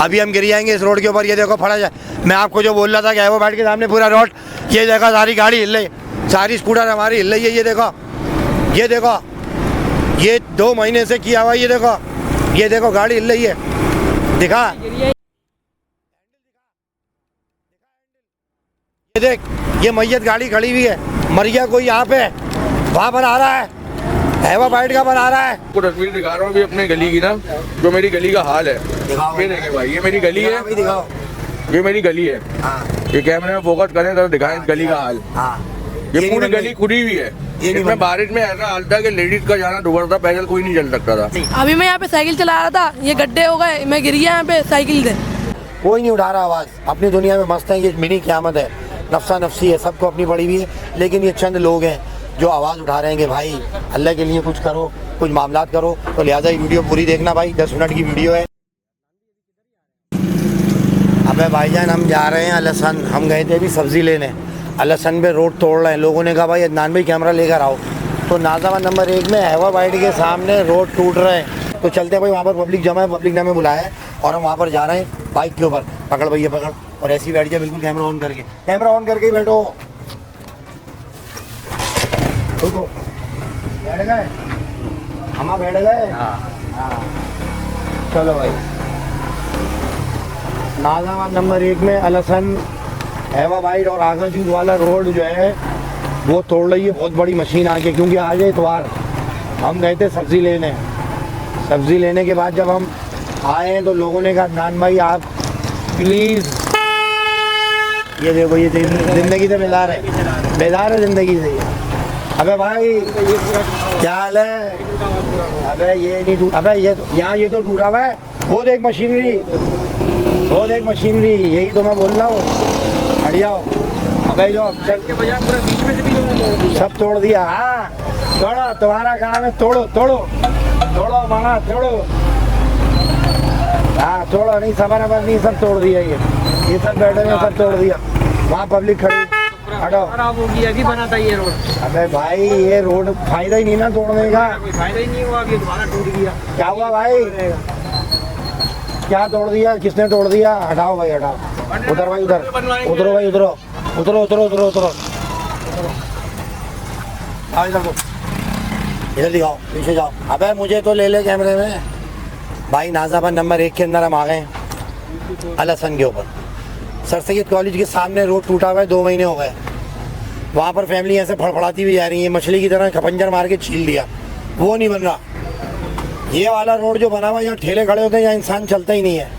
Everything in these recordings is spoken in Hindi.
अभी हम गिर जाएंगे इस रोड के ऊपर। ये देखो फड़ा जाए, मैं आपको जो बोल रहा था कि वो बैठ के सामने पूरा रोड, ये देखो सारी गाड़ी हिल रही, सारी स्कूटर हमारी हिल रही है। ये देखो, ये देखो, ये 2 महीने से किया हुआ। ये देखो गाड़ी हिल रही है, दिखा, ये देख, ये मैयत गाड़ी खड़ी हुई है, मर गया कोई यहाँ पे, वहाँ पर आ रहा है, हैवा बाइट का बना रहा है। आपको तस्वीर दिखा रहा हूँ अभी अपने गली की ना, जो मेरी गली का हाल है। ये देखें भाई, ये मेरी गली है, दिखाओ, ये मेरी गली है। ये कैमरे में फोकस करें तो दिखाएं इस गली का हाल। ये पूरी गली खुदी हुई है। इसमें बारिश में ऐसा हाल था कि लेडीज का जाना दुभर था, पैदल कोई नहीं चल सकता था। अभी मैं यहाँ पे साइकिल चला रहा था, ये गड्ढे हो गए, मैं गिर गया यहाँ पे साइकिल से। कोई नहीं उठा रहा आवाज़, अपनी दुनिया में मस्त है। ये मिनी क़यामत है, नफ्सा नफ्सी है, सबको अपनी पड़ी हुई है। लेकिन ये चंद लोग हैं जो आवाज़ उठा रहे हैं कि भाई अल्लाह के लिए कुछ करो, कुछ मामलात करो। तो लिहाजा ये वीडियो पूरी देखना भाई, 10 मिनट की वीडियो है। अबे भाईजान हम जा रहे हैं अलसन, हम गए थे अभी सब्ज़ी लेने, अलसन पे रोड तोड़ रहे हैं। लोगों ने कहा भाई अदनान भाई कैमरा लेकर आओ, तो नाज़ाबाद नंबर 1 में हैवा बाइट के सामने रोड टूट रहे हैं। तो चलते हैं भाई, वहाँ पर पब्लिक जमा है, पब्लिक ने हमें बुलाया है और हम वहाँ पर जा रहे हैं बाइक के ऊपर। पकड़ भैया पकड़, और ऐसी बैठ जाए बिल्कुल, कैमरा ऑन करके, कैमरा ऑन करके ही बैठो। बैठ गए हम, बैठ गए। हाँ चलो भाई, नाज़ाबाद नंबर 1 में अलसन हैवा बाइट और आगाजूद वाला रोड जो है वो तोड़ रही है बहुत बड़ी मशीन आके, क्योंकि आज इतवार हम गए थे सब्ज़ी लेने। सब्ज़ी लेने के बाद जब हम आए हैं तो लोगों ने कहा नान भाई आप प्लीज़, ये देखो ये ज़िंदगी से बेदार है ज़िंदगी से। अबे भाई क्या हाल है? अबे ये नहीं टूट, अबे ये यहाँ ये तो टूटा हुआ है। वो देख मशीनरी, वो देख मशीनरी, यही तो मैं बोल रहा हूँ। हट जाओ। अबे जो सब तोड़ दिया। हाँ तोड़ो, तुम्हारा काम है, तोड़ो तोड़ो तोड़ो माना तोड़ो। हाँ तोड़ो, नहीं सबर नहीं, सब तोड़ दिया। ये सब बैठे हैं, सब तोड़ दिया। वहाँ पब्लिक खड़ी, हटो। खराब हो गया, अभी बना था ये रोड। अबे भाई ये रोड फायदा ही नहीं ना तोड़ने का, कोई फायदा ही नहीं हुआ, अभी दोबारा टूट गया। क्या हुआ भाई? क्या तोड़ दिया, किसने तोड़ दिया? हटाओ भाई हटाओ, उधर भाई उधर, उधरो भाई उधरो, उधरो उधरो उधरो उधरो, आओ इधर को, इधर दिखाओ, पीछे जाओ। अबे मुझे तो ले ले कैमरे में भाई। नाज़ाबाद नंबर 1 के अंदर हम आ गए अलसन के ऊपर। सर सैयद कॉलेज के सामने रोड टूटा हुआ है, 2 महीने हो गए। वहाँ पर फैमिली ऐसे फड़फड़ाती हुई जा रही है, मछली की तरह खपंजर मार के छील लिया, वो नहीं बन रहा। ये वाला रोड जो बना हुआ, यहाँ ठेले खड़े होते हैं, यहाँ इंसान चलता ही नहीं है,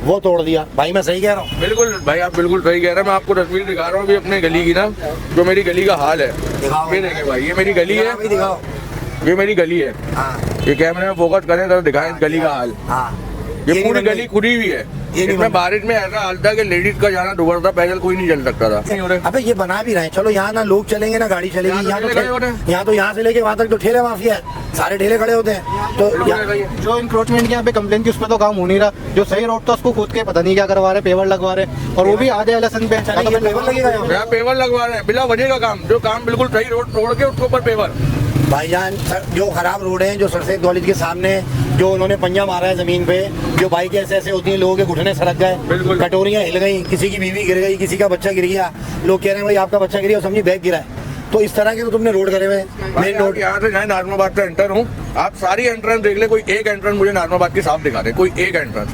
वो तोड़ दिया। भाई मैं सही कह रहा हूँ? बिल्कुल भाई, आप बिल्कुल सही कह रहे हैं। मैं आपको तस्वीर दिखा रहा हूँ अभी अपने गली की ना, जो मेरी गली का हाल है। ये देखें भाई, ये मेरी गली है, दिखाओ, ये मेरी गली है। ये कैमरे में फोकस करें तो दिखाएं इस गली का हाल। ये पूरी गली खुदी हुई है। इसमें बारिश में ऐसा हाल था कि लेडीज का जाना दुभर था, पैदल कोई नहीं चल सकता था। अबे ये बना भी रहे हैं, चलो यहाँ ना लोग चलेंगे ना गाड़ी चलेगी। यहाँ तो यहाँ से लेके वहाँ तक तो ठेले माफिया है, सारे ठेले खड़े होते हैं। तो जो इंक्रोचमेंट की यहाँ पे कंप्लेन थी उस पर तो काम हो नहीं रहा। जो सही रोड था उसको खुद के पता नहीं क्या करवा रहे, पेवर लगवा रहे, और वो भी आधे अलसन पे। पेवर लगेगा यहाँ, पेवर लगवा रहे हैं बिना वजह का काम। जो काम बिल्कुल सही रोड तोड़ के उसके ऊपर पेवर। भाईजान जो खराब रोड है, जो सर सैयद कॉलेज के सामने जो उन्होंने पंजा मारा है जमीन पे, जो बाइक ऐसे ऐसे होती हैं, लोगों के घुटने सरक गए, कटोरियाँ हिल गई, किसी की बीवी गिर गई, किसी का बच्चा गिर गया। लोग कह रहे हैं भाई आपका बच्चा गिर गया, समझी बैग गिरा है। तो इस तरह के तो तुमने रोड करे हुए। मेन रोड यहाँ से जाए, नाज़िमाबाद से एंटर हूँ, आप सारी एंट्रेंस देख ले, कोई एक एंट्रेंस मुझे नाज़िमाबाद की साफ दिखा दे, कोई एक एंट्रेंस।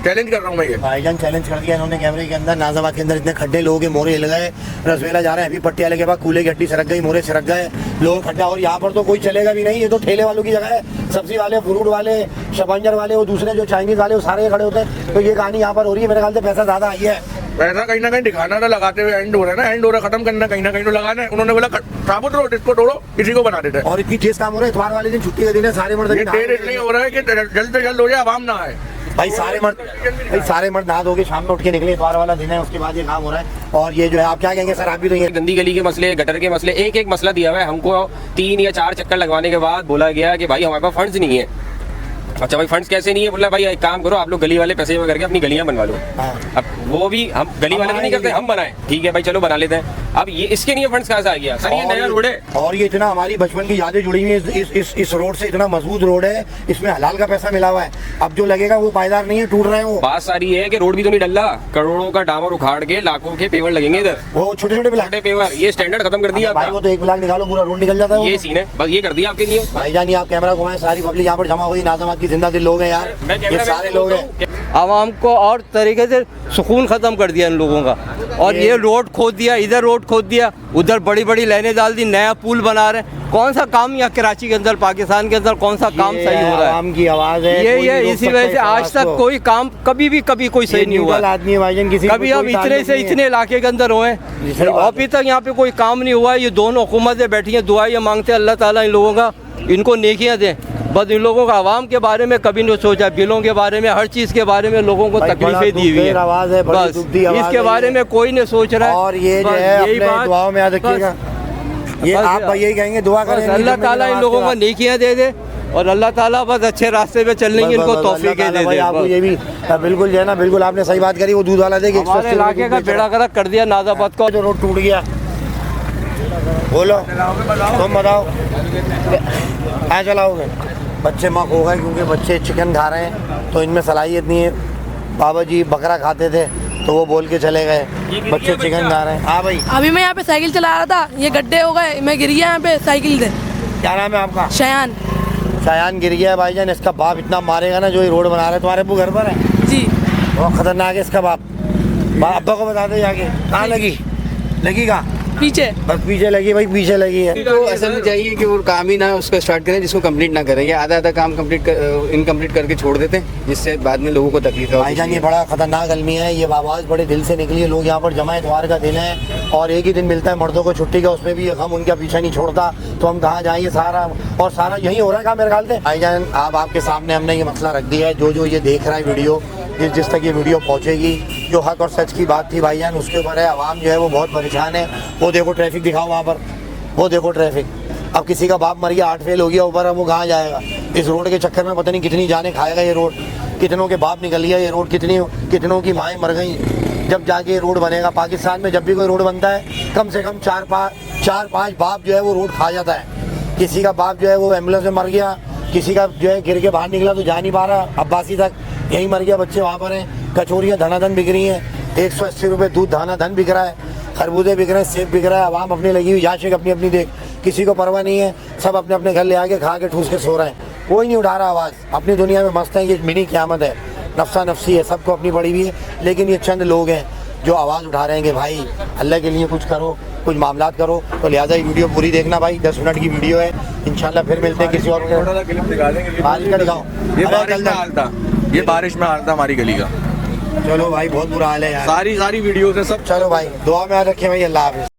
चैलेंज कर रहा हूँ मैं ये। भाईजान चैलेंज कर दिया इन्होंने कैमरे के अंदर। नाज़ाबाद के अंदर इतने खड्डे, लोगों के मोरे हिल गए, रसवेला जा रहे हैं, अभी पट्टियाले के बाद कूले की हड्डी सरक गई, मोरे सरक गए, लोग खड्डा। और यहाँ पर तो कोई चलेगा भी नहीं, ये तो ठेले वालों की जगह है। सब्जी वाले, फ्रूट वाले, शबंजर वाले, वो दूसरे जो चाइनीज वाले, वो सारे खड़े होते हैं। तो ये कहानी यहाँ पर हो रही है। मेरे ख्याल से पैसा ज़्यादा आई है, पैसा कहीं ना कहीं दिखाना था, लगाते हुए एंड हो रहा है ना, एंड हो रहा है, खत्म करना कहीं ना कहीं तो लगाना है। उन्होंने बोला साबुत रोड इसको तोड़ो, किसी को बना देते हैं। और इतनी तेज काम हो रहा है, इतवार वाले दिन छुट्टी का दिन है, सारे मर्द देर इसलिए हो रहा है कि जल्द से जल्द हो जाए, आवाम ना आए। भाई सारे मर्द नहा धो के शाम में उठ के निकले, इतवार वाला दिन है, उसके बाद ये काम हो रहा है। और ये जो है आप क्या कहेंगे सर? आप भी तो ये गंदी गली के मसले, गटर के मसले, एक एक मसला दिया हुआ है हमको। 3 या 4 चक्कर लगवाने के बाद बोला गया कि भाई हमारे पास फंड्स नहीं है। अच्छा भाई फंड्स कैसे नहीं है? बोला भाई एक काम करो, आप लोग गली वाले पैसे जमा करके अपनी गलियां बनवा लो। अब वो भी हम गली वाले तो नहीं करते, हम बनाए, ठीक है भाई चलो बना लेते हैं। अब ये इसके लिए फंड्स कहाँ से आ गया सर? ये नया रोड है और ये इतना हमारी बचपन की यादें जुड़ी हुई है इस रोड से, इतना मजबूत रोड है, इसमें हलाल का पैसा मिला हुआ है। अब जो लगेगा वो पायदार नहीं है, टूट रहे हैं वो। बात सारी है कि रोड भी तो नहीं डल रहा, करोड़ों का डामर उखाड़ के लाखों के पेवर लगेंगे इधर, वो छोटे छोटे ब्लॉक छोटे पेवर, ये स्टैंडर्ड खत्म कर दिया भाई। आपका। वो तो एक ब्लॉक निकालो पूरा रोड निकल जाता है वो। ये सीन है, बस ये कर दिया आपके लिए। भाईजान आप कैमरा घुमाएं, सारी पब्लिक यहाँ पर जमा हुई, नाज़ाबाद की जिंदा दिल लोग हैं यार, मैं ये सारे लोग हैं। आवाम को और तरीके से सुकून ख़त्म कर दिया इन लोगों का। और ये रोड खोद दिया, इधर रोड खोद दिया, उधर बड़ी बड़ी लाइनें डाल दी, नया पुल बना रहे हैं। कौन सा काम यहाँ कराची के अंदर, पाकिस्तान के अंदर कौन सा काम सही हो रहा है? आवाम की आवाज़ है, कोई ये नहीं रोक इसी सकता वजह से इस आज आवाज़ तक को। कोई काम कभी कोई सही नहीं हुआ। आदमी है भाईजान, किसी कभी अब इतने से इतने इलाके के अंदर हुए, अभी तक यहाँ पे कोई काम नहीं हुआ है। ये दोनों हुकूमतें बैठी हैं, दुआएं मांगते हैं अल्लाह ताला इन लोगों का, इनको नेकियां दें। बस इन लोगों का आवाम के बारे में कभी नहीं सोचा, बिलों के बारे में, हर चीज़ के बारे में लोगों को भाई, बड़ा तकलीफें दी हुई है। आवाज़ है, बड़ी बस दुखती आवाज़ इसके है बारे ये। में कोई नहीं सोच रहा है। और ये जो बस है यही अपने बात- दुआओं में याद रखिएगा, ये बस- आप यही कहेंगे, दुआ बस करें अल्लाह ताला इन लोगों को नेकियां दे दे और अल्लाह ताला बस अच्छे रास्ते पे चलने की इनको तौफीक दे दे। आपको बस। ये भी बिल्कुल जो है ना, बिल्कुल आपने सही बात करी। वो दूध वाला देख हमारे इलाके का बेड़ा गर्क कर दिया नाज़ाबाद को। जो रोड टूट गया, बोलो तुम बताओ क्या चलाओगे? बच्चे मक हो गए क्योंकि बच्चे चिकन खा रहे हैं, तो इनमें सलाहियत नहीं है। बाबा जी बकरा खाते थे तो वो बोल के चले गए, बच्चे चिकन खा रहे हैं। हाँ भाई, अभी मैं यहाँ पे साइकिल चला रहा था, ये गड्ढे हो गए, मैं गिर गया यहाँ पे साइकिल से। क्या नाम है आपका? शयान। शायान गिर गया है भाईजान, इसका बाप इतना मारेगा ना, जो ये रोड बना रहे हैं। तुम्हारे अब्बू घर पर है? जी। बहुत खतरनाक है इसका बाप। अब्बा को बता दे जाके, कहाँ लगी? लगी कहाँ? पीछे। बस पीछे लगी भाई, पीछे लगी है। तो असल में चाहिए कि वो काम ही ना उसको स्टार्ट करें जिसको कंप्लीट ना करें, या आधा काम इनकम्प्लीट करके छोड़ देते हैं, जिससे बाद में लोगों को तकलीफ है। भाईजान ये बड़ा खतरनाक अलमी है, ये आवाज़ बड़े दिल से निकली है। लोग यहाँ पर जमा इतवार का दिन है और एक ही दिन मिलता है मर्दों को छुट्टी का, उसमें भी ये गम उनका पीछा नहीं छोड़ता। तो हम कहाँ जाएंगे? सारा यही हो रहा है क्या मेरे ख्याल से? भाईजान आप आपके सामने हमने ये मसला रख दिया है, जो ये देख रहा है वीडियो, जिस तक ये वीडियो पहुँचेगी, जो हक और सच की बात थी भाईजान उसके ऊपर है। आवाम जो है वो बहुत परेशान है। वो देखो ट्रैफिक दिखाओ वहाँ पर, वो देखो ट्रैफिक। अब किसी का बाप मर गया, 8 फेल हो गया ऊपर, अब वो कहाँ जाएगा? इस रोड के चक्कर में पता नहीं कितनी जाने खाएगा ये रोड, कितनों के बाप निकल गया ये रोड, कितनों की माएँ मर गई। जब जाके ये रोड बनेगा, पाकिस्तान में जब भी कोई रोड बनता है कम से कम 4-5 बाप जो है वो रोड खा जाता है। किसी का बाप जो है वो एम्बुलेंस में मर गया, किसी का जो है गिर के बाहर निकला तो जा नहीं पा रहा, अब्बासी तक यहीं मर गया, बच्चे वहाँ पर हैं। कचौरियाँ धनाधन बिक रही हैं, 180 रुपये दूध धनाधन बिक रहा है, खरबूजे बिक रहे हैं, सेब बिक रहा है। आवाम अपनी लगी हुई याशिक अपनी अपनी देख, किसी को परवाह नहीं है, सब अपने अपने घर ले आके खा के ठूस के सो रहे हैं, कोई नहीं उठा रहा आवाज़, अपनी दुनिया में मस्त है। ये मिनी क़यामत है, नफ्सा नफ्सी है, सबको अपनी पड़ी हुई है। लेकिन ये चंद लोग हैं जो आवाज़ उठा रहे हैं कि भाई अल्लाह के लिए कुछ करो, कुछ मामलात करो। तो लिहाजा ये वीडियो पूरी देखना भाई, 10 मिनट की वीडियो है। इंशाल्लाह फिर मिलते हैं किसी और क्लिप दिखा देंगे। बारिश का दिखाओ। ये अरे बारिश में हाल था, ये बारिश में हाल था हमारी गली का। चलो भाई बहुत बुरा हाल है यार, सारी वीडियो से सब चलो भाई दुआ में याद रखें भाई, अल्लाह हाफिज़।